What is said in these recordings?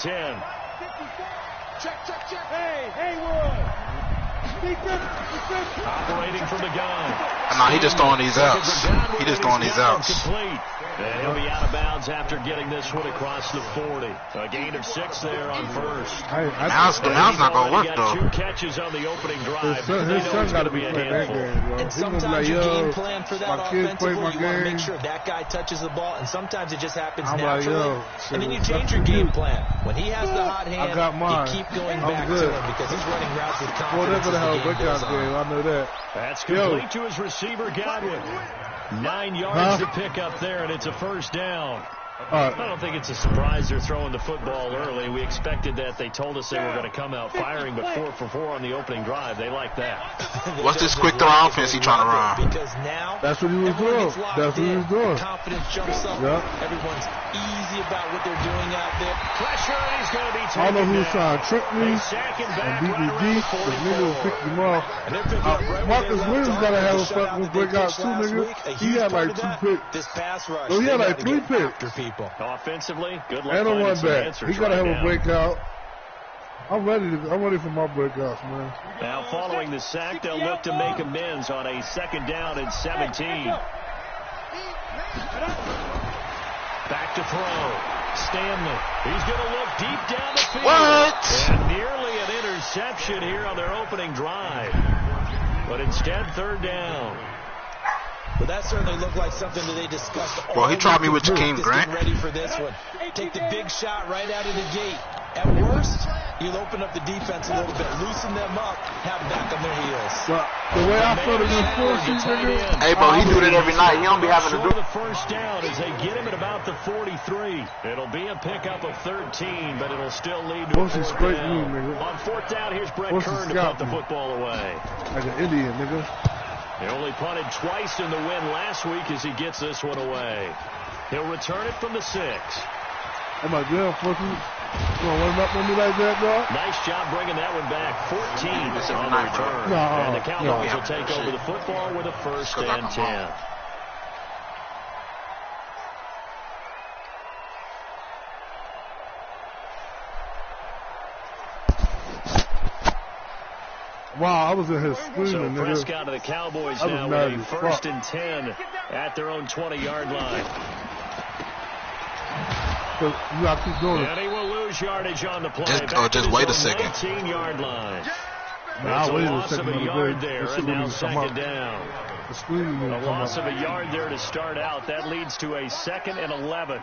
10. Check. Hey, Haywood. Operating from the gun. No, he just throwing these outs. He just throwing these outs. And he'll be out of bounds after getting this one across the 40. A gain of 6 there on first. Now's not going to work, though. 2 catches on the opening drive. His son got to be playing that game, bro. And sometimes you game plan for that offensively. You want to make sure that guy touches the ball, and sometimes it just happens naturally. And then you change your game plan. When he has the hot hand, you keep going back to him because he's running routes with confidence as the game goes on. I know that. That's complete to his receiver, Godwin. 9 yards to pick up there, and it's a first down. I don't think it's a surprise they're throwing the football early. We expected that. They told us they were going to come out firing, but 4 for 4 on the opening drive. They like that. What's this quick throw offense he trying to run? Because now that's what he was doing. Confidence jumps up. Yep. Everyone's easy about what they're doing out there. Pressure, and he's going to be taken I don't know who's down. trying to trick me. And BBD, the nigga will pick him off. Marcus Williams got to have a fucking breakout too, nigga. He had like 2 picks. This pass rush. So he had like 3 picks. Offensively, good luck and a finding one some back. answers He gotta right have now. a breakout. I'm ready for my breakouts, man. Now following the sack, they'll look to make amends on a 2nd down and 17. Back to throw. Stanley. He's going to look deep down the field. What? And nearly an interception here on their opening drive. But instead, 3rd down. Well, that certainly looked like something that they discussed. Well, he tried me with Jakeem Grant. Ready for this one. Take the big shot right out of the gate. At worst, you'll open up the defense a little bit, loosen them up, have back on their heels. But the way I feel against Forsyth, nigga. Hey, bro, he do that every night. He don't be having to do the first down as they get him at about the 43. It'll be a pickup of 13, but it'll still lead to a 4th down. On 4th down, here's Brett Kern to punt the football away. Like an Indian, nigga. He only punted twice in the win last week as he gets this one away. He'll return it from the 6. Oh my God, Forsyth. You want to run up on me like that, bro? Nice job bringing that one back. 14 on the return. And the Cowboys will take over the football with a 1st and 10. Wow, I was in here screaming, so Prescott to the Cowboys now with a 1st and 10 at their own 20-yard line. You got to keep doing it. And he will lose yardage on the play. Just wait a second. 19-yard line. Nah, It's a loss of a yard there, and now 2nd down. A loss of a yard there to start out. That leads to a 2nd and 11.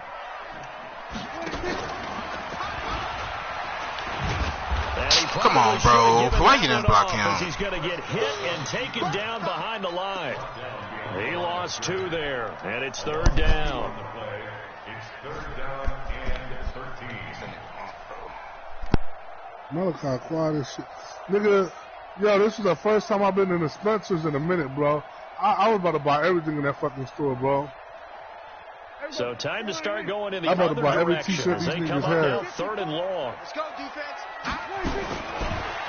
Come on, bro. Why you didn't block him? He's going to get hit and taken down behind the line. He lost 2 there, and it's 3rd down. It's 3rd down and 13. Malachi, quiet as shit. Nigga, yo, this is the first time I've been in the Spencer's in a minute, bro. I was about to buy everything in that fucking store, bro. So time to start going in the other other direction as they come up now 3rd and long. Let's go, defense.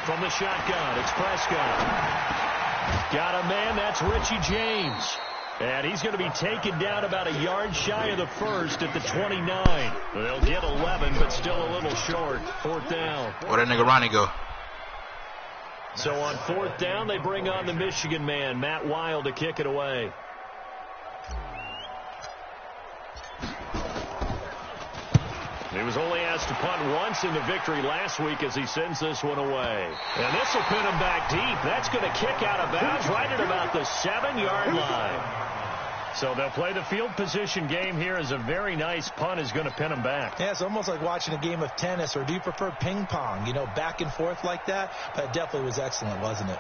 From the shotgun, it's Prescott. Got a man, that's Richie James. And he's going to be taken down about a yard shy of the 1st at the 29. They'll get 11, but still a little short. 4th down. Where that nigga Ronnie go? So on 4th down, they bring on the Michigan man, Matt Wild, to kick it away. He was only asked to punt once in the victory last week as he sends this one away. And this will pin him back deep. That's going to kick out of bounds right at about the 7-yard line. So they'll play the field position game here as a very nice punt is going to pin him back. Yeah, it's almost like watching a game of tennis, or do you prefer ping pong? You know, back and forth like that? But it definitely was excellent, wasn't it?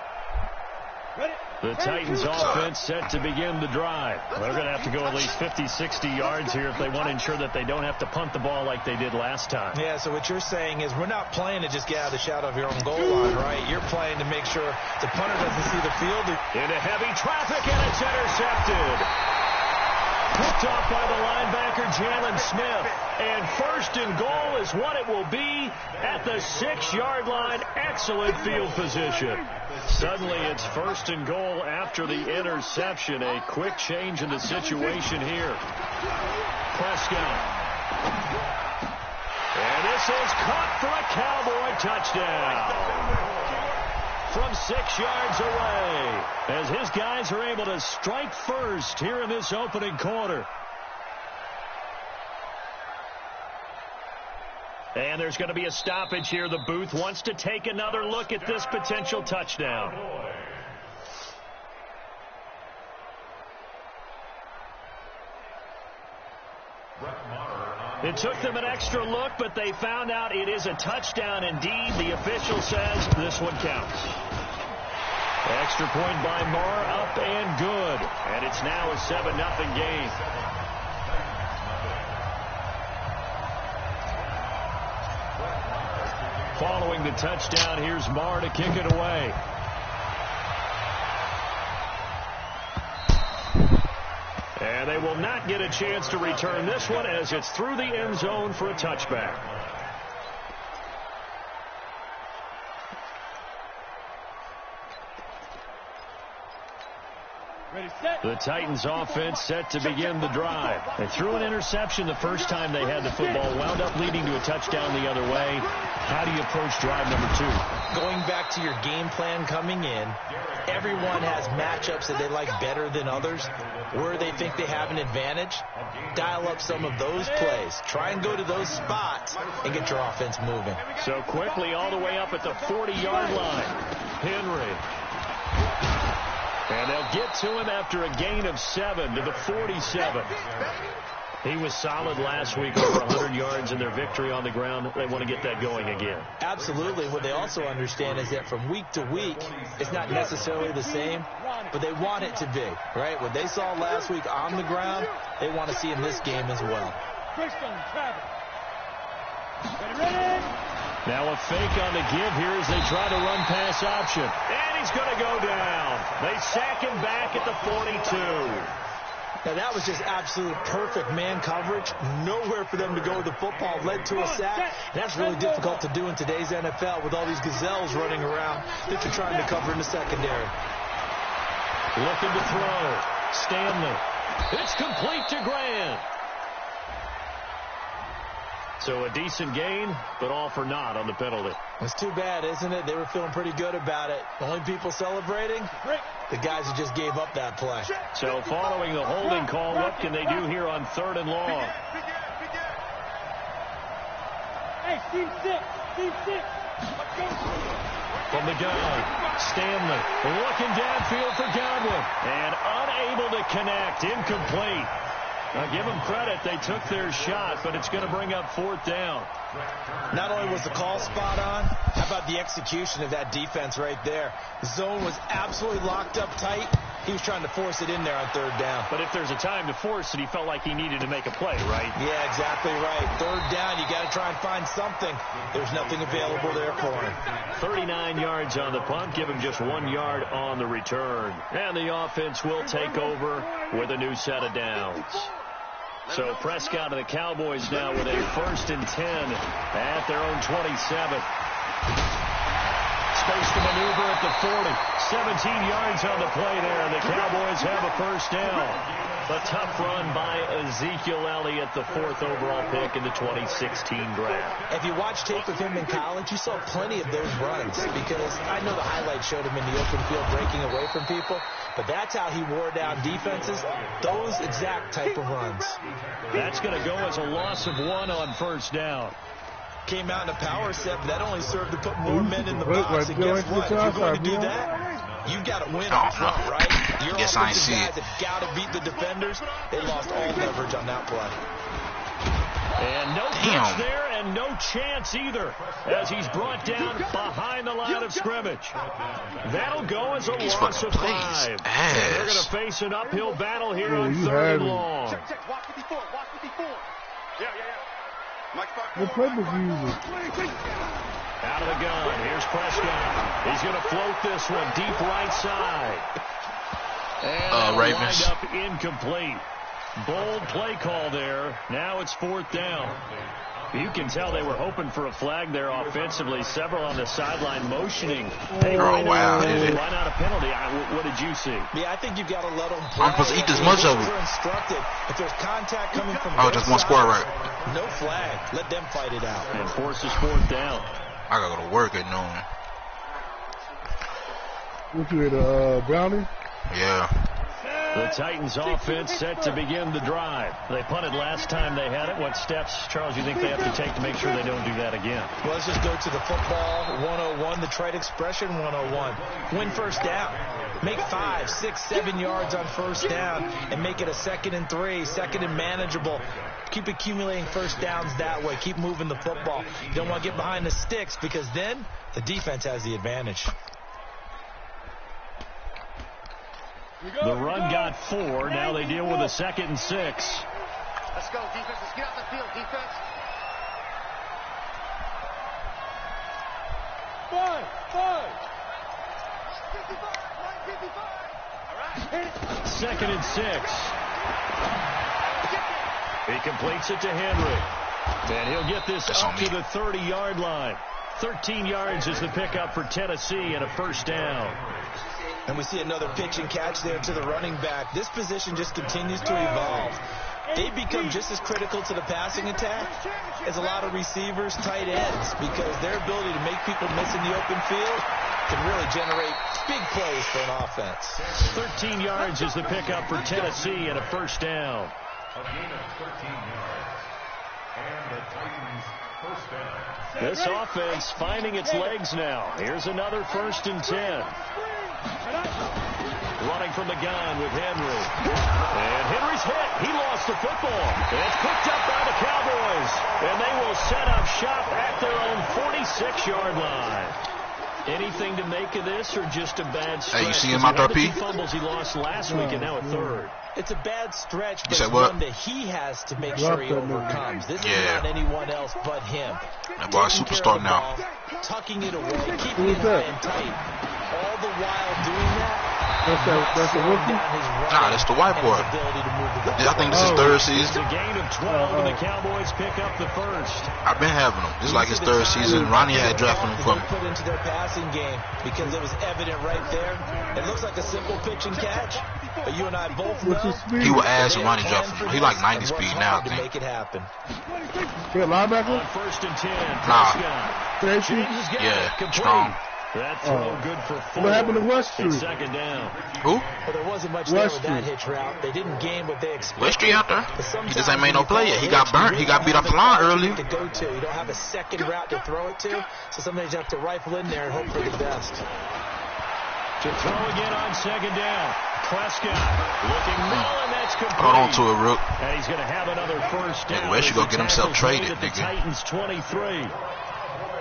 The Titans offense set to begin the drive. They're going to have to go at least 50, 60 yards here if they want to ensure that they don't have to punt the ball like they did last time. Yeah, so what you're saying is we're not playing to just get out of the shadow of your own goal line, right? You're playing to make sure the punter doesn't see the field. Into heavy traffic, and it's intercepted. Picked off by the linebacker, Jalen Smith. And 1st and goal is what it will be at the 6-yard line. Excellent field position. Suddenly it's 1st and goal after the interception. A quick change in the situation here. Prescott. And This is caught for a Cowboy touchdown from 6 yards away, as his guys are able to strike first here in this opening quarter. And there's going to be a stoppage here. The booth wants to take another look at this potential touchdown. It took them an extra look, but they found out it is a touchdown indeed. The official says this one counts. Extra point by Marr, up and good. And it's now a 7-0 game. Following the touchdown, here's Marr to kick it away. And they will not get a chance to return this one as it's through the end zone for a touchback. The Titans offense set to begin the drive. They threw an interception the first time they had the football, wound up leading to a touchdown the other way. How do you approach drive number 2? Going back to your game plan coming in, everyone has matchups that they like better than others. Where they think they have an advantage, dial up some of those plays. Try and go to those spots and get your offense moving. So quickly all the way up at the 40-yard line. Henry. And they'll get to him after a gain of 7 to the 47. He was solid last week, over 100 yards in their victory on the ground. They want to get that going again. Absolutely. What they also understand is that from week to week, it's not necessarily the same, but they want it to be, right? What they saw last week on the ground, they want to see in this game as well. Now a fake on the give here as they try to run pass option. And he's going to go down. They sack him back at the 42. Now, that was just absolute perfect man coverage. Nowhere for them to go with the football. Led to a sack. And that's really difficult to do in today's NFL with all these gazelles running around that you're trying to cover in the secondary. Looking to throw. Stanley. It's complete to Grant. So a decent gain, but all for naught on the penalty. It's too bad, isn't it? They were feeling pretty good about it. The only people celebrating, the guys who just gave up that play. So following the holding call, what can they do here on 3rd and long? Hey, team 6. From the gun, Stanley looking downfield for Godwin. And unable to connect, incomplete. Now, give them credit. They took their shot, but it's going to bring up 4th down. Not only was the call spot on, how about the execution of that defense right there? The zone was absolutely locked up tight. He was trying to force it in there on 3rd down. But if there's a time to force it, he felt like he needed to make a play, right? Yeah, exactly right. 3rd down, you got to try and find something. There's nothing available there for him. 39 yards on the punt, give him just 1 yard on the return. And the offense will take over with a new set of downs. So Prescott and the Cowboys now with a 1st and 10 at their own 27. Space to maneuver at the 40. 17 yards on the play there, and the Cowboys have a 1st down. A tough run by Ezekiel Elliott, the 4th overall pick in the 2016 draft. If you watch tape of him in college, you saw plenty of those runs, because I know the highlights showed him in the open field breaking away from people, but that's how he wore down defenses, those exact type of runs. That's going to go as a loss of 1 on 1st down. Came out in a power set, but that only served to put more men in the box. And guess what? If you're going to do that, you got to win up front, right? Your offensive guys have got to beat the defenders. They lost all leverage on that play. And no catch there, and no chance either, as he's brought down behind the line of scrimmage. That'll go as a loss of 5. And they're going to face an uphill battle here on 3rd and long. Check. Watch 54. Yeah. What playbook you using? Out of the gun. Here's Prescott. He's going to float this one deep right side. And Ravens. lined up incomplete. Bold play call there. Now it's 4th down. You can tell they were hoping for a flag there offensively. Several on the sideline motioning. Hey, oh, wow. Why not a penalty? What did you see? Yeah, I think you've got to let them play. I'm supposed to eat this much of it. Instructed. If there's contact coming from just one square, right? No flag. Let them fight it out. And forces 4th down. I got to go to work at noon. What you ate, brownie? Yeah. The Titans offense set to begin the drive. They punted last time they had it. What steps, Charles, you think they have to take to make sure they don't do that again? Well, let's just go to the football 101, the trite expression 101. Win first down. Make 5, 6, 7 yards on first down and make it a 2nd and 3, 2nd and manageable. Keep accumulating first downs that way. Keep moving the football. You don't want to get behind the sticks because then the defense has the advantage. The run got 4. Now they deal with a 2nd and 6. Let's go, defense. Let's get out the field, defense. 5. 55. 2nd and 6. He completes it to Henry. And he'll get this up to the 30-yard line. 13 yards is the pickup for Tennessee and a first down. And we see another pitch and catch there to the running back. This position just continues to evolve. They become just as critical to the passing attack as a lot of receivers, tight ends, because their ability to make people miss in the open field can really generate big plays for an offense. 13 yards is the pickup for Tennessee and a first down. A gain of 13 yards. And the Titans first down. This offense finding its legs now. Here's another 1st and 10. Running from the gun with Henry. And Henry's hit. He lost the football. And it's picked up by the Cowboys. And they will set up shop at their own 46-yard line. Anything to make of this or just a bad stretch? Hey, you see him out there, P? Fumbles he lost last week and now a 3rd. It's a bad stretch, but it's one that he has to make sure he overcomes. This is not anyone else but him. That boy's a superstar now. Tucking it away, keeping it high and tight. All the while doing that. That's the rookie? Nah, that's the white boy. I think this is 3rd season. It's a gain of 12, and the Cowboys pick up the 1st. I've been having him. This is like his 3rd season. Ronnie had drafted him for me. Put into their passing game because it was evident right there. It looks like a simple pitch and catch, but you and I both know he will add some Ronnie drafted him. He like 90 speed now, I think. To make it happen. Linebacker? 1st and 10. Nah. Yeah, strong. That throw good for 4. What happened to West Street? 2nd down. Who? Well, there wasn't much there with that hitch route. They didn't gain what they expected. West Street out there? He just ain't made no play yet. He got burnt. He got beat off the line earlier. To go to. You don't have a second route to throw it to, so sometimes you have to rifle in there and hope for the best. To throw again on 2nd down. Prescott looking low, and that's complete. Hold on to it, Rook. And he's going to have another first down. West should go get himself traded, nigga. The Titans 23.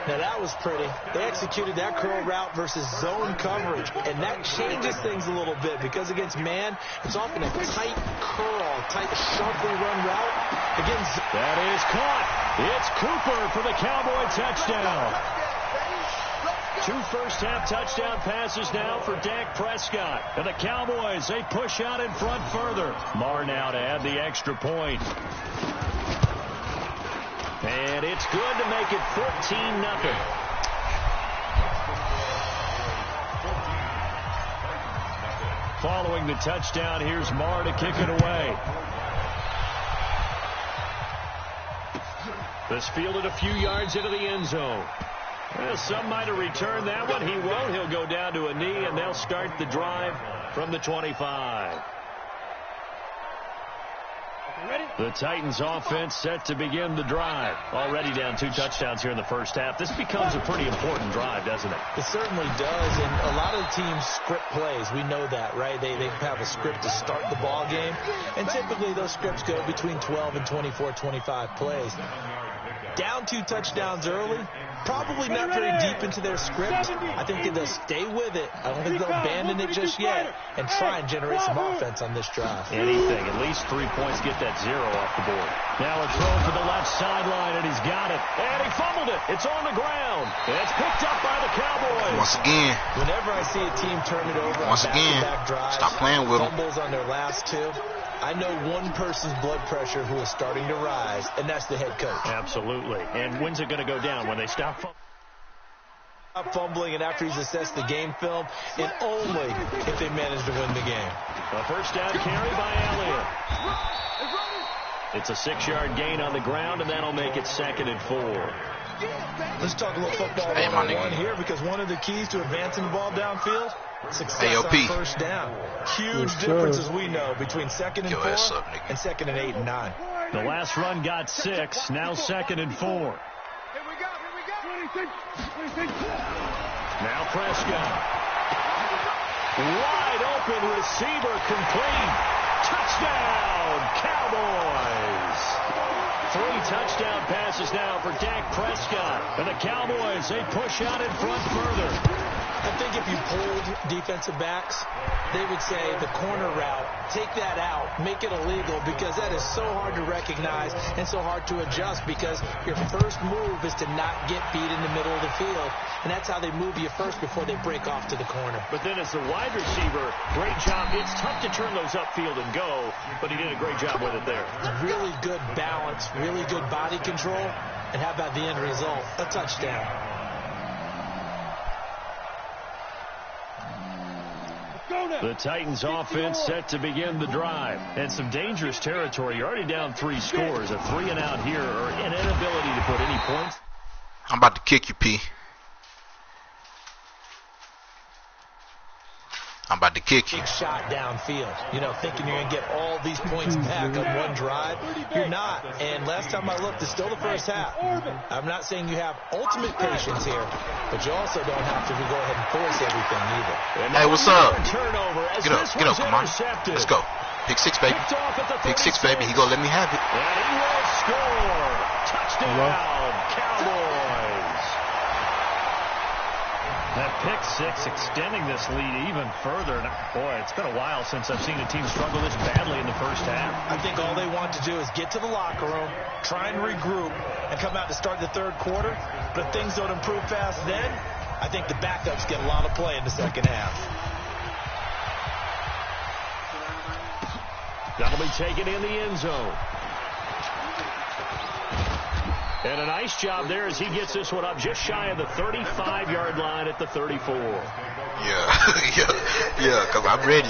Now, that was pretty. They executed that curl route versus zone coverage, and that changes things a little bit because against man, it's often a tight curl, tight, sharply run route. Against that is caught. It's Cooper for the Cowboy touchdown. 2 first-half touchdown passes now for Dak Prescott. And the Cowboys, they push out in front further. Marr now to add the extra point. And it's good to make it 14-0. Following the touchdown, here's Marr to kick it away. This fielded a few yards into the end zone. Well, some might have returned that one. He won't. He'll go down to a knee, and they'll start the drive from the 25. The Titans offense set to begin the drive. Already down 2 touchdowns here in the first half. This becomes a pretty important drive, doesn't it? It certainly does, and a lot of the teams script plays. We know that, right? They have a script to start the ball game, and typically those scripts go between 12 and 24, 25 plays. Down 2 touchdowns early, probably not very deep into their script. I think that they'll stay with it. I don't think they'll abandon it just yet and try and generate some offense on this drive. Anything, at least 3 points, get that 0 off the board. Now a throw to the left sideline, and he's got it. And he fumbled it. It's on the ground. And it's picked up by the Cowboys. Once again. Whenever I see a team turn it over, once again, drives, stop playing with them. Fumbles on their last 2. I know one person's blood pressure who is starting to rise, and that's the head coach. Absolutely. And when's it going to go down? When they stop fumbling and after he's assessed the game film, and only if they manage to win the game. A first down carry by Elliott. It's a 6-yard gain on the ground, and that'll make it 2nd and 4. Let's talk a little football one here, because one of the keys to advancing the ball downfield, success on first down. Huge difference, as we know, between 2nd and 4 and 2nd and 8 and 9. The last run got 6, now 2nd and 4. Here we go. Now Prescott. Wide open receiver complete. Touchdown, Cowboys. 3 touchdown passes now for Dak Prescott. And the Cowboys, they push out in front further. I think if you polled defensive backs, they would say the corner route, take that out, make it illegal, because that is so hard to recognize and so hard to adjust, because your first move is to not get beat in the middle of the field, and that's how they move you first before they break off to the corner. But then as the wide receiver, great job. It's tough to turn those upfield and go, but he did a great job with it there. Really good balance, really good body control, and how about the end result? A touchdown. The Titans offense set to begin the drive. And some dangerous territory. You're already down 3 scores. A 3 and out here, or an inability to put any points. I'm about to kick you, P. I'm about to kick you. Big shot downfield. You know, thinking you're going to get all these points back on one drive. You're not. And last time I looked, it's still the first half. I'm not saying you have ultimate patience here, but you also don't have to go ahead and force everything either. Hey, what's up? Get up, come on. Let's go. Pick 6, baby. Pick 6, baby. He gonna let me have it. And he will score. Touchdown, Cowboys. That pick 6 extending this lead even further. Boy, it's been a while since I've seen a team struggle this badly in the first half. I think all they want to do is get to the locker room, try and regroup, and come out to start the third quarter. But if things don't improve fast then, I think the backups get a lot of play in the second half. That'll be taken in the end zone. And a nice job there as he gets this one up just shy of the 35-yard line at the 34. Yeah, because I'm ready,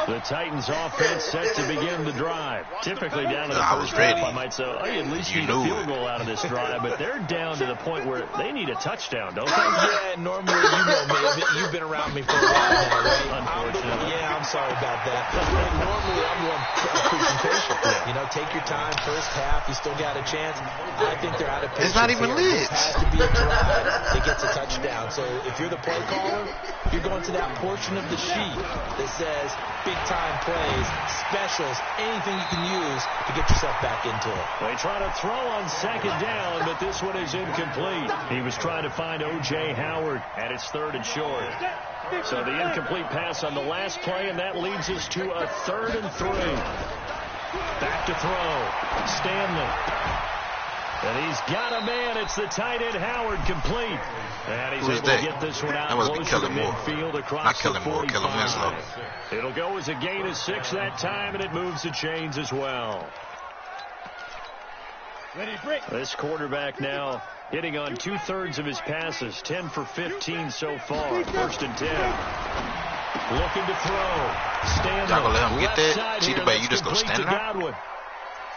The Titans offense set to begin the drive. Typically down to the first half, I might say, at least you need a field goal out of this drive, but they're down to the point where they need a touchdown, don't they? Yeah, normally, you know me. You've been around me for a while now, right? Unfortunately. I'm sorry about that. Normally, I'm one preaching patience. You know, take your time. First half, you still got a chance. I think they're out of patience. It's not even lit. This has to be a drive that gets a touchdown. So if you're the play caller, you're going to that portion of the sheet that says big-time plays, specials, anything you can use to get yourself back into it. They try to throw on second down, but this one is incomplete. He was trying to find O.J. Howard, and it's 3rd and short. So the incomplete pass on the last play, and that leads us to a 3rd and 3. Back to throw. Stanley. And he's got a man. It's the tight end Howard, complete. And he's able to get this one out closer to midfield across the 45. It'll go as a gain of 6 that time, and it moves the chains as well. This quarterback now hitting on 2/3 of his passes, 10 for 15 so far. 1st and 10. Looking to throw. Stanley. Y'all gonna let him get that? Cheetah Bay, you just gonna stand there?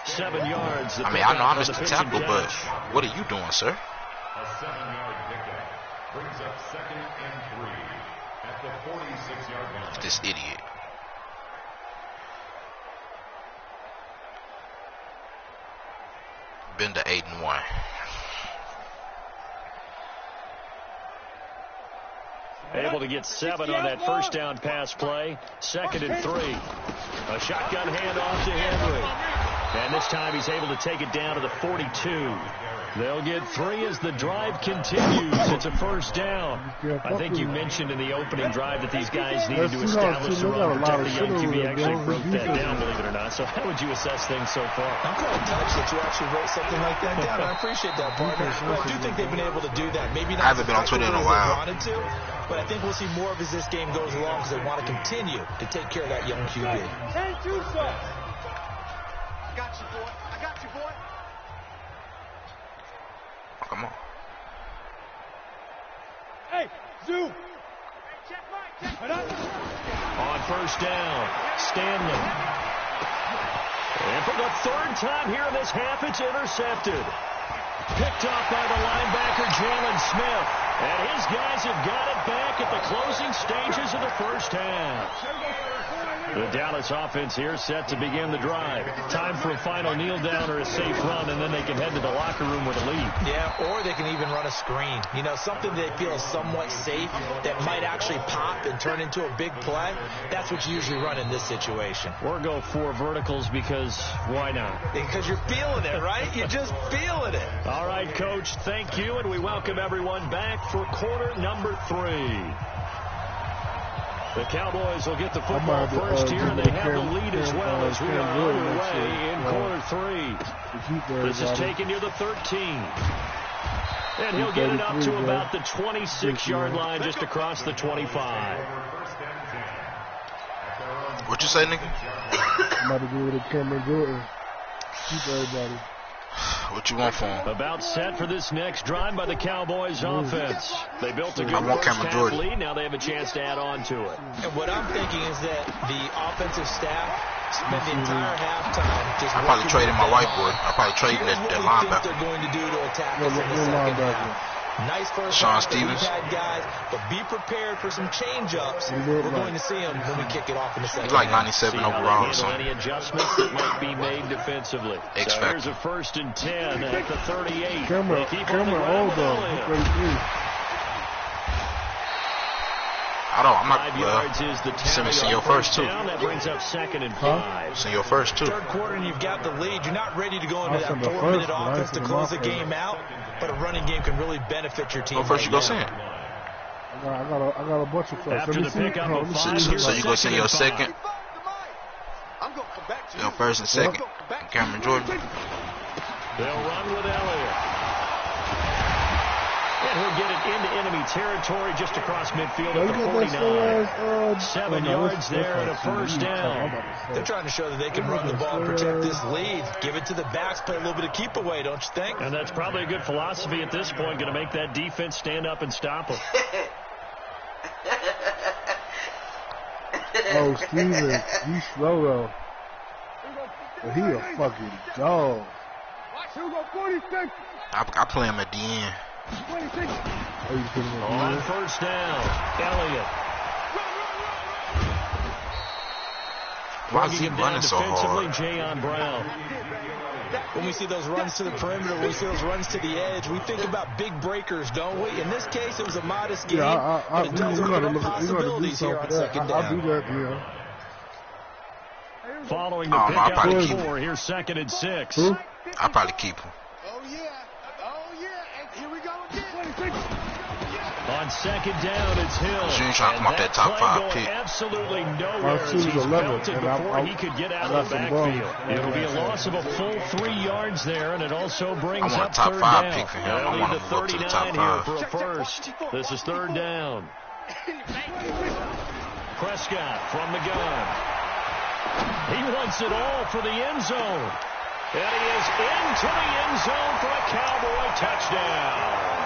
7 yards. I mean, I know I missed the tackle, but what are you doing, sir? A 7-yard pickup brings up 2nd and 3 at the 46-yard line. This idiot. Been to 8-1. Able to get 7 on that first down pass play. 2nd and 3. A shotgun handoff to Henry. And this time he's able to take it down to the 42. They'll get 3 as the drive continues. It's a first down. I think you mentioned in the opening drive that these guys needed to establish their own protect the young QB. Actually broke that down, believe it or not. So how would you assess things so far? I'm kind of touched that you actually wrote something like that down. I appreciate that, partner. But I do think they've been able to do that. Maybe not. I haven't been on Twitter in a while. Wanted to, but I think we'll see more of as this game goes along because they want to continue to take care of that young QB. I got you, boy. I got you, boy. Come on. Hey, Zoo. On first down, Stanley. And for the 3rd time here in this half, it's intercepted. Picked off by the linebacker, Jalen Smith. And his guys have got it back at the closing stages of the first half. The Dallas offense here set to begin the drive. Time for a final kneel down or a safe run, and then they can head to the locker room with a lead. Yeah, or they can even run a screen. You know, something they feel is somewhat safe that might actually pop and turn into a big play. That's what you usually run in this situation. Or go 4 verticals because why not? Because you're feeling it, right? You're just feeling it. All right, Coach, thank you, and we welcome everyone back for quarter number 3. The Cowboys will get the football first here, and they have the lead as well as we are underway in quarter 3. This is taken near the 13. And he'll get it up to about the 26-yard line just across the 25. What you say, nigga? I'm about to do it with Cameron Jordan. Keep everybody. What you want from him? About set for this next drive by the Cowboys offense. They built a good first half lead. Now they have a chance to add on to it. And what I'm thinking is that the offensive staff spent the entire halftime just I probably traded my whiteboard. I probably traded that linebacker. They're going to do to attack us in the second half. Nice first Sean half Stevens. Had guys, but be prepared for some change-ups. We're going to see them when we kick it off in the second half. He's like half. 97 overall or something. Any adjustments that might be made defensively. So here's a 1st and 10 at the 38. Cameron old though. I'm not send me Senor first too. That brings up 2nd and 5. Senor first too. 3rd quarter and you've got the lead. You're not ready to go into that 4-minute offense to close the game out, but a running game can really benefit your team. Go first, you go send. I got a bunch of first. After the pickup of 5, so you go send your 2nd. Your 1st and 2nd. Cameron Jordan. They'll run with Elliott. And he'll get it into enemy territory just across midfield at the 49. 7 yards there and a 1st down. They're trying to show that they can run the ball and protect this lead. Give it to the backs, play a little bit of keep away, don't you think? And that's probably a good philosophy at this point, going to make that defense stand up and stop them. Oh, Steven, he's slow though. But he a fucking dog. I play him at the end. On 1st down, Elliott. Why is he running so hard? Jayon Brown. When we see those runs to the perimeter, when we see those runs to the edge, we think about big breakers, don't we? In this case, it was a modest game, but it does open up possibilities here on 2nd down. I'll do that, yeah. Following the pickup of 4, here's 2nd and 6. I'll probably keep him. On 2nd down, it's Hill. You ain't trying to come off that top 5 pick. Absolutely nowhere as he's belted before he could get out of the backfield. It'll be a loss of a full 3 yards there, and it also brings up 3rd down. I want a top 5 pick for him. I want him to go to the top 5. For a first. This is 3rd down. Prescott from the gun. He wants it all for the end zone. And he is into the end zone for a Cowboy touchdown.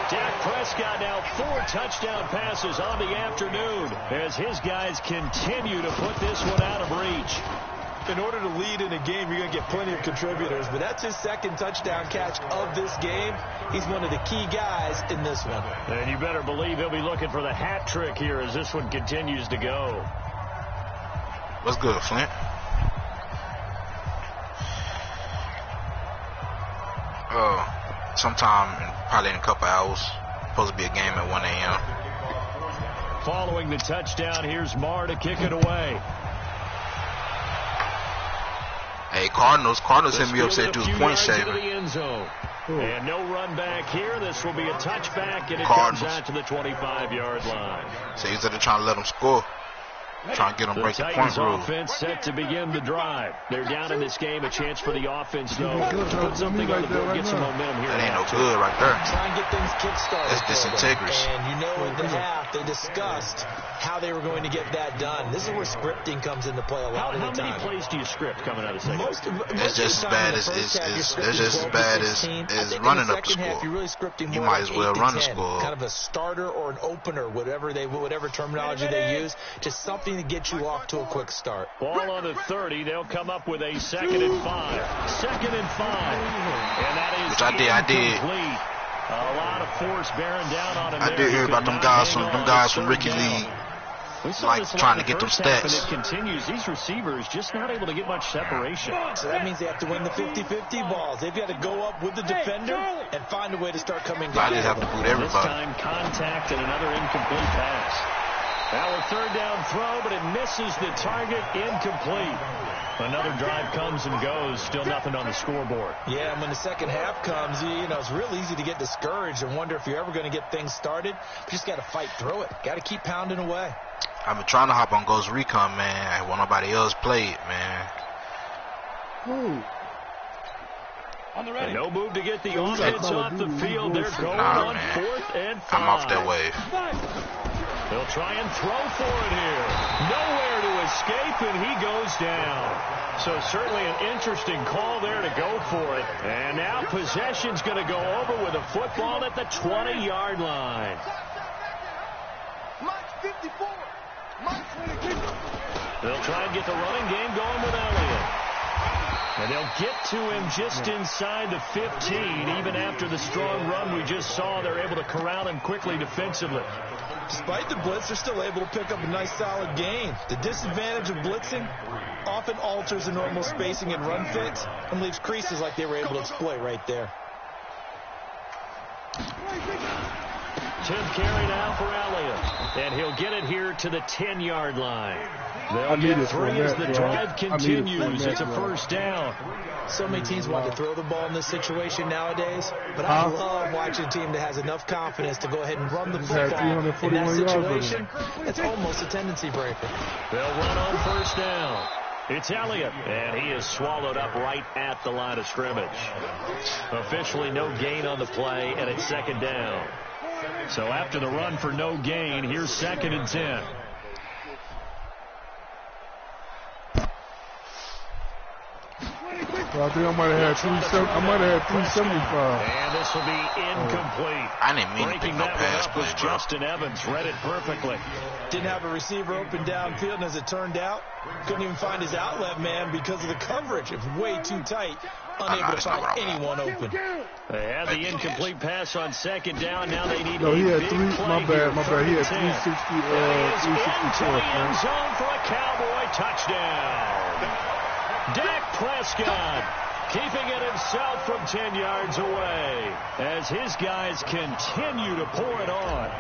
Dak Prescott now 4 touchdown passes on the afternoon as his guys continue to put this one out of reach. In order to lead in a game, you're going to get plenty of contributors, but that's his 2nd touchdown catch of this game. He's one of the key guys in this one. And you better believe he'll be looking for the hat trick here as this one continues to go. What's good, Flint? Sometime, probably in a couple hours. Supposed to be a game at 1 a.m. Following the touchdown, here's Marr to kick it away. Hey, Cardinals hit me up, said do a point shaver. And no run back here. This will be a touchback, and it comes out to the 25-yard line. So instead of trying to let them score, trying to get them break the point rule. Offense set to begin the drive. They're down in this game. A chance for the offense, though, to put something on the board, get some momentum here. That ain't no good right there. Try and get things kick-started. That's disintegrous. And you know, in the half, they discussed how they were going to get that done. This is where scripting comes into play a lot of the time. How many plays do you script coming out of the second? It's just as bad as running up the score. You're really scripting You more might as well run the score. Kind of a starter or an opener, whatever terminology they use, just something to get you off to a quick start. Ball on the 30. They'll come up with a 2nd and 5. 2nd and 5. And that is Which I did. A lot of force bearing down on him. I did hear about them guys from Ricky League. Like trying to get them stats. It continues. These receivers just not able to get much separation. So that means they have to win the 50-50 balls. They've got to go up with the defender and find a way to start coming down. I just have to boot everybody. This time contact and another incomplete pass. Now a 3rd down throw, but it misses the target. Incomplete. Another drive comes and goes. Still nothing on the scoreboard. Yeah, and when the second half comes, you know, it's real easy to get discouraged and wonder if you're ever going to get things started. You just got to fight through it. Got to keep pounding away. I've been trying to hop on Ghost Recon, man. While nobody else played, man. And no move to get the offense off the field. They're going on 4th and 5. I'm off that wave. They'll try and throw for it here. Nowhere to escape, and he goes down. So certainly an interesting call there to go for it. And now possession's going to go over with a football at the 20-yard line. They'll try and get the running game going with Elliott. And they'll get to him just inside the 15. Even after the strong run we just saw, they're able to corral him quickly defensively. Despite the blitz, they're still able to pick up a nice, solid gain. The disadvantage of blitzing often alters the normal spacing and run fits and leaves creases like they were able to exploit right there. 10th carry now for Elliott. And he'll get it here to the 10-yard line. They'll get 3 as the drive continues. It's a 1st down. So many teams want to throw the ball in this situation nowadays, but I love watching a team that has enough confidence to go ahead and run the football. In that situation, it's almost a tendency breaker. They'll run on 1st down. It's Elliott, and he is swallowed up right at the line of scrimmage. Officially no gain on the play, and it's 2nd down. So after the run for no gain, here's 2nd and 10. I think I might have had 375. And this will be incomplete. I didn't mean to pick no pass play, bro. Justin Evans read it perfectly. Didn't have a receiver open downfield, and as it turned out, couldn't even find his outlet man because of the coverage. It was way too tight. Unable to find anyone open. They had the incomplete pass on 2nd down. Now they need he had big 3. play. My bad. He had 364. Into the end zone for a Cowboy touchdown. Dak Prescott keeping it himself from 10 yards away as his guys continue to pour it on.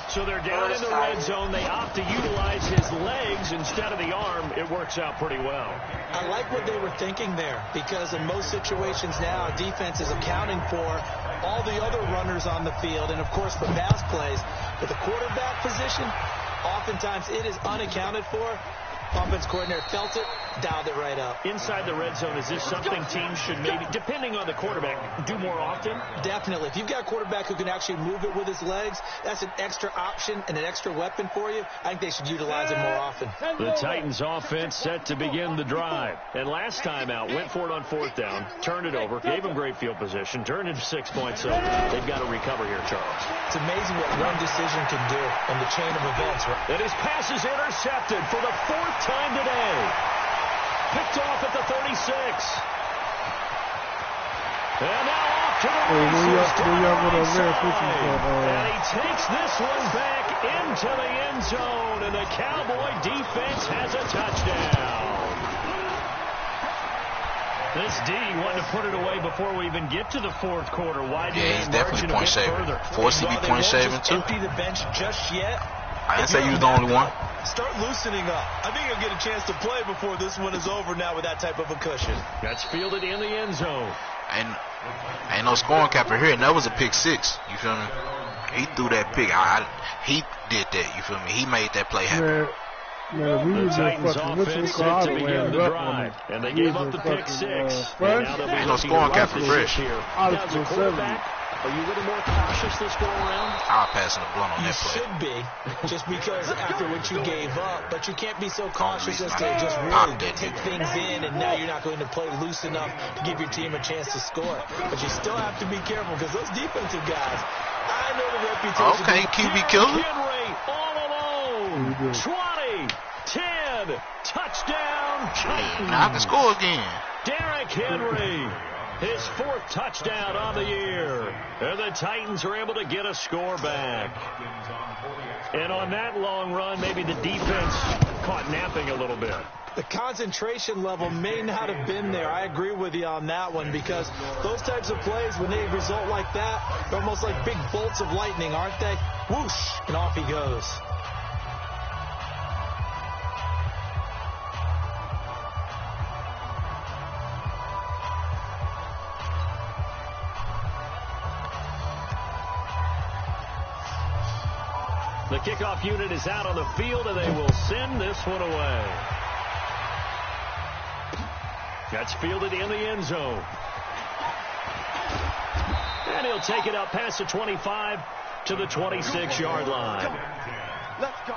So they're down in the red zone. They opt to utilize his legs instead of the arm. It works out pretty well. I like what they were thinking there, because in most situations now, defense is accounting for all the other runners on the field and, of course, for pass plays. But the quarterback position, oftentimes it is unaccounted for. Offense coordinator felt it, dialed it right up. Inside the red zone, is this something teams should maybe, depending on the quarterback, do more often? Definitely. If you've got a quarterback who can actually move it with his legs, that's an extra option and an extra weapon for you. I think they should utilize it more often. The Titans offense set to begin the drive. And last time out, went for it on 4th down, turned it over, gave them great field position, turned it 6 points. So they've got to recover here, Charles. It's amazing what one decision can do in the chain of events. And his pass is intercepted for the 4th time today. Picked off at the 36. And now off to the races. And he takes this one back into the end zone. And the Cowboy defense has a touchdown. This D wanted to put it away before we even get to the 4th quarter. Why did he's definitely point saving. Forced to be point saving too. Empty the bench just yet. I didn't say you was the only one. Start loosening up. I think he'll get a chance to play before this one is over now with that type of a cushion. That's fielded in the end zone. And Ain't no scoring capper here, and that was a pick 6. You feel me? He threw that pick. He did that. You feel me? He made that play happen. The Titans offense set to begin the drive, and they gave up the pick 6. Ain't no scoring capper fresh. Now, as a quarterback, are you a little more cautious this go around? I'll pass the blunt on that play. You should be, just because after what you gave up, but you can't be so cautious as to just really take things in, and now you're not going to play loose enough to give your team a chance to score. But you still have to be careful because those defensive guys, I know the reputation. Okay, QB killer. Henry all alone. 20, 10, touchdown. Titans. Now I can score again. Derrick Henry. His 4th touchdown on the year. And the Titans are able to get a score back. And on that long run, maybe the defense caught napping a little bit. The concentration level may not have been there. I agree with you on that one, because those types of plays, when they result like that, they're almost like big bolts of lightning, aren't they? Whoosh, and off he goes. The kickoff unit is out on the field, and they will send this one away. That's fielded in the end zone. And he'll take it up past the 25 to the 26-yard line. Let's go.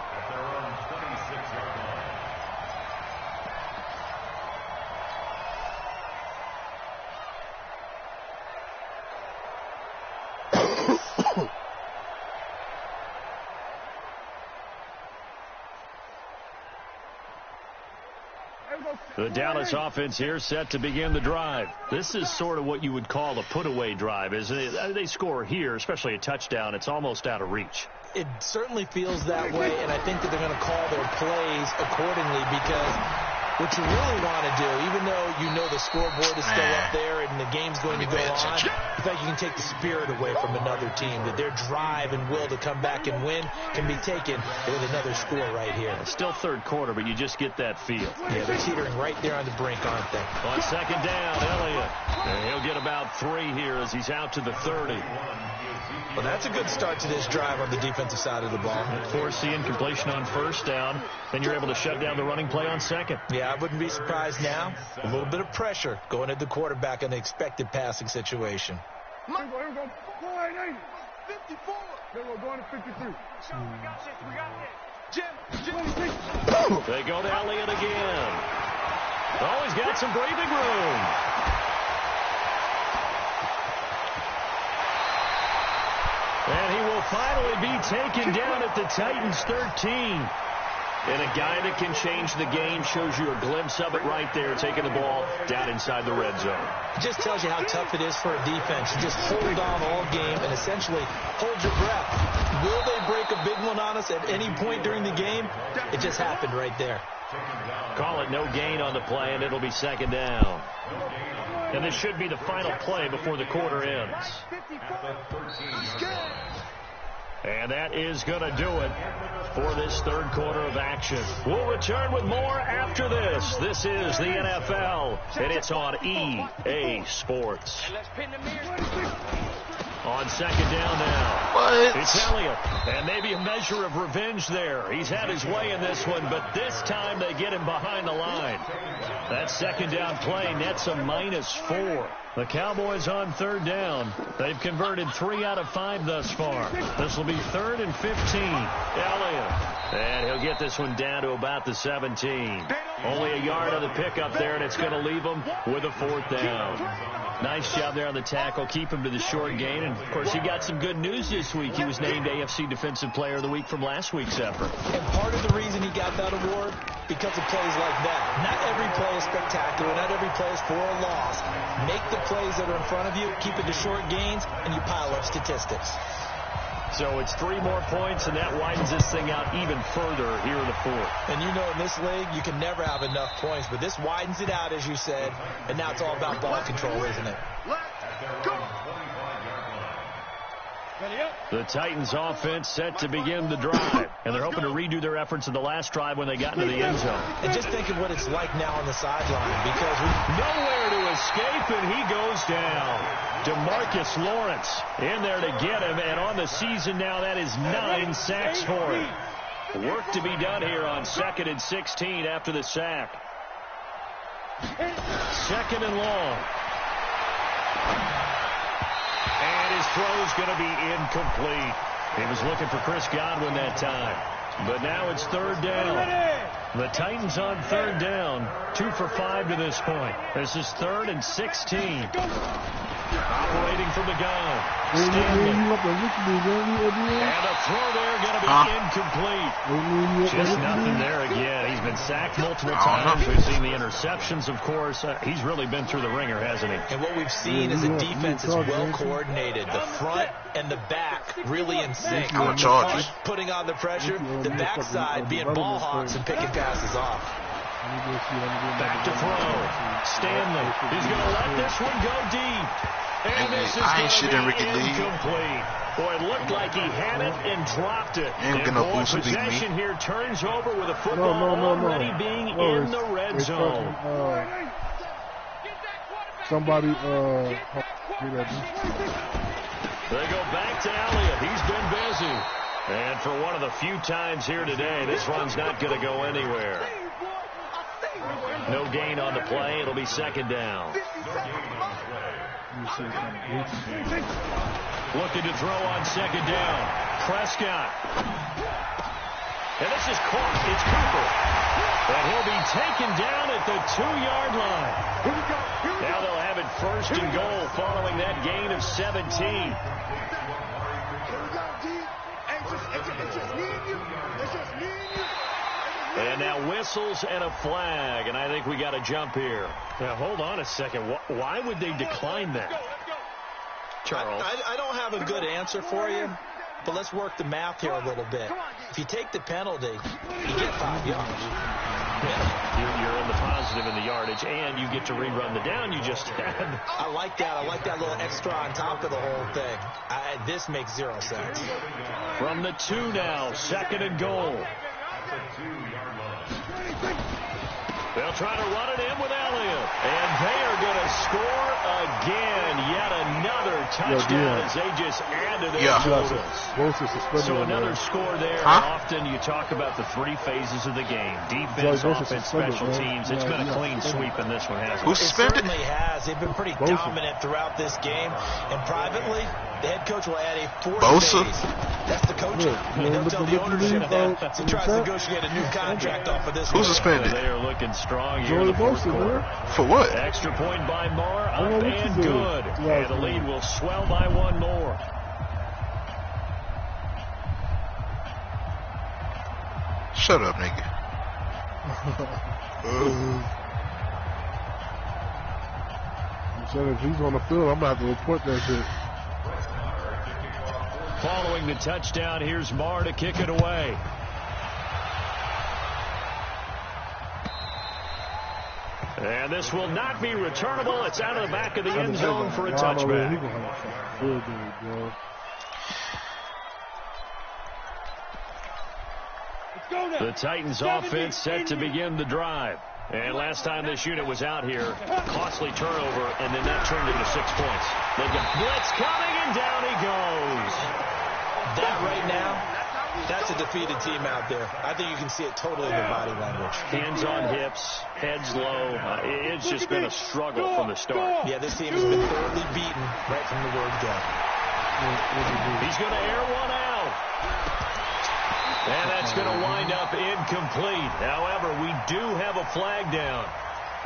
The Dallas offense here set to begin the drive. This is sort of what you would call a put-away drive, isn't it? They score here, especially a touchdown. It's almost out of reach. It certainly feels that way, and I think that they're going to call their plays accordingly, because what you really want to do, even though you know the scoreboard is still up there and the game's going to go on, in fact, you can take the spirit away from another team, that their drive and will to come back and win can be taken with another score right here. Still third quarter, but you just get that feel. Yeah, they're teetering right there on the brink, aren't they? On second down, Elliott. And he'll get about 3 here as he's out to the 30. Well, that's a good start to this drive on the defensive side of the ball. Force the incompletion on first down, then you're able to shut down the running play on second. Yeah, I wouldn't be surprised now. A little bit of pressure going at the quarterback in the expected passing situation. Here we go. 54. Here we go, going to 53. We got this. They go to Elliott again. Oh, he's got some breathing room. And he will finally be taken down at the Titans' 13. And a guy that can change the game, shows you a glimpse of it right there, taking the ball down inside the red zone. It just tells you how tough it is for a defense to just hold on all game and essentially hold your breath. Will they break a big one on us at any point during the game? It just happened right there. Call it no gain on the play, and it'll be second down. And this should be the final play before the quarter ends. And that is going to do it for this third quarter of action. We'll return with more after this. This is the NFL, and it's on EA Sports. On second down now. What? It's Elliott. And maybe a measure of revenge there. He's had his way in this one, but this time they get him behind the line. That second down play nets a -4. The Cowboys on third down. They've converted 3 out of 5 thus far. This will be 3rd and 15. Elliott. And he'll get this one down to about the 17. Only a yard on the pickup there, and it's going to leave him with a 4th down. Nice job there on the tackle. Keep him to the short gain. And, of course, he got some good news this week. He was named AFC Defensive Player of the Week from last week's effort. And part of the reason he got that award, because of plays like that. Not every play is spectacular. Not every play is for a loss. Make the plays that are in front of you, keep it to short gains, and you pile up statistics. So it's 3 more points, and that widens this thing out even further here in the 4th. And you know in this league, you can never have enough points, but this widens it out, as you said, and now it's all about ball control, isn't it? Let's go. The Titans offense set to begin the drive, and they're hoping to redo their efforts in the last drive when they got into the end zone. And just think of what it's like now on the sideline, because nowhere to escape, and he goes down. DeMarcus Lawrence in there to get him, and on the season now, that is 9 sacks for him. Work to be done here on 2nd and 16 after the sack. 2nd and long. And his throw's going to be incomplete. He was looking for Chris Godwin that time. But now it's 3rd down. The Titans on 3rd down. 2 for 5 to this point. This is 3rd and 16. Operating from the gun. Stanley. And a throw there going to be incomplete. Just nothing there again. He's been sacked multiple times. We've seen the interceptions, of course. He's really been through the ringer, hasn't he? And what we've seen is a defense is well coordinated. The front and the back really in sync. Putting on the pressure. The backside being ball hawks and picking passes off. Back to throw. Stanley. He's going to let this one go deep. And this is incomplete. Boy, it looked like he had it and dropped it. And boy, possession here turns over with a football already being in the red zone. Somebody, They go back to Elliott. He's been busy. And for one of the few times here today, this run's not going to go anywhere. No gain on the play. It'll be 2nd down. Looking to throw on 2nd down. Prescott. And this is caught. It's Cooper. And he'll be taken down at the 2-yard line. Now they'll have it 1st and goal following that gain of 17. And now whistles and a flag, and I think we got to jump here. Now, hold on a second. Why would they decline that? Charles? I don't have a good answer for you, but let's work the math here a little bit. If you take the penalty, you get 5 yards. You're in the positive in the yardage, and you get to rerun the down you just had. I like that. I like that little extra on top of the whole thing. This makes 0 sense. From the 2 now, 2nd and goal. They'll try to run it in with Elliott. And they are going to score again. Yet another touchdown as they just add to their totals. So another score there. Often you talk about the 3 phases of the game. Defense, offense, special teams. It's been a clean sweep in this one, hasn't it? Who's suspended? It certainly has. They've been pretty dominant throughout this game. And privately, the head coach will add a 4th phase. That's the coach. They'll tell the ownership that he tries to negotiate a new contract off of this. Who's suspended? They are looking strong here in the 4th quarter. For what? Extra point by Marr, up and good. And the lead will swell by 1 more. Shut up, nigga. If he's on the field, I'm about to report that shit. Following the touchdown, here's Marr to kick it away. And this will not be returnable. It's out of the back of the end zone for a touchback. The Titans offense set to begin the drive. And last time this unit was out here, costly turnover, and then that turned into 6 points. They've got blitz coming, and down he goes. That right now, that's a defeated team out there. I think you can see it totally in their body language. Hands on hips, heads low. It's just been a struggle from the start. Yeah, this team has been thoroughly beaten right from the word go. He's going to air one out. And that's going to wind up incomplete. However, we do have a flag down.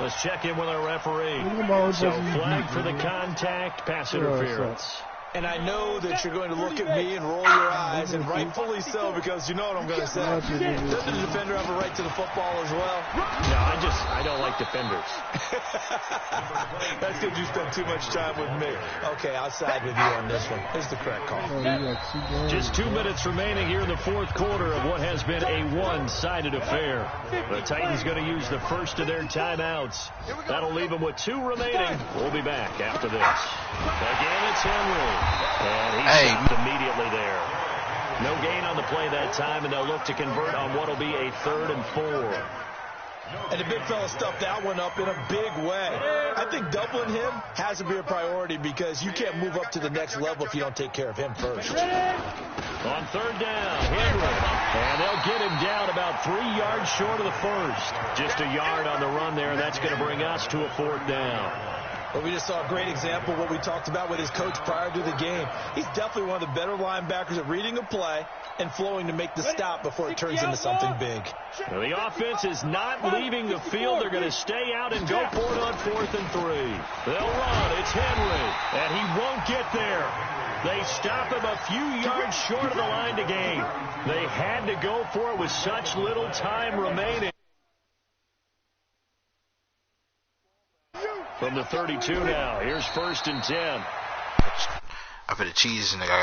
Let's check in with our referee. So flag for the contact, pass interference. And I know that you're going to look at me and roll your eyes, and rightfully so, because you know what I'm going to say. Doesn't the defender have a right to the football as well? No, I don't like defenders. That's because you spend too much time with me. Okay, I'll side with you on this one. Here's the correct call. Just 2 minutes remaining here in the 4th quarter of what has been a one-sided affair. The Titans going to use the first of their timeouts. That'll leave them with 2 remaining. We'll be back after this. Again, it's Henry. And he's got the media play that time, and they'll look to convert on what will be a 3rd and 4. And the big fella stuffed that one up in a big way. I think doubling him has to be a priority because you can't move up to the next level if you don't take care of him first. On 3rd down, Henry. And they'll get him down about 3 yards short of the first. Just a yard on the run there. That's going to bring us to a 4th down. But we just saw a great example of what we talked about with his coach prior to the game. He's definitely one of the better linebackers at reading a play and flowing to make the stop before it turns into something big. Well, the offense is not leaving the field. They're going to stay out and go for it on 4th and 3. They'll run. It's Henry. And he won't get there. They stop him a few yards short of the line to gain. They had to go for it with such little time remaining. From the 32 now. Here's 1st and 10. I put the cheese in the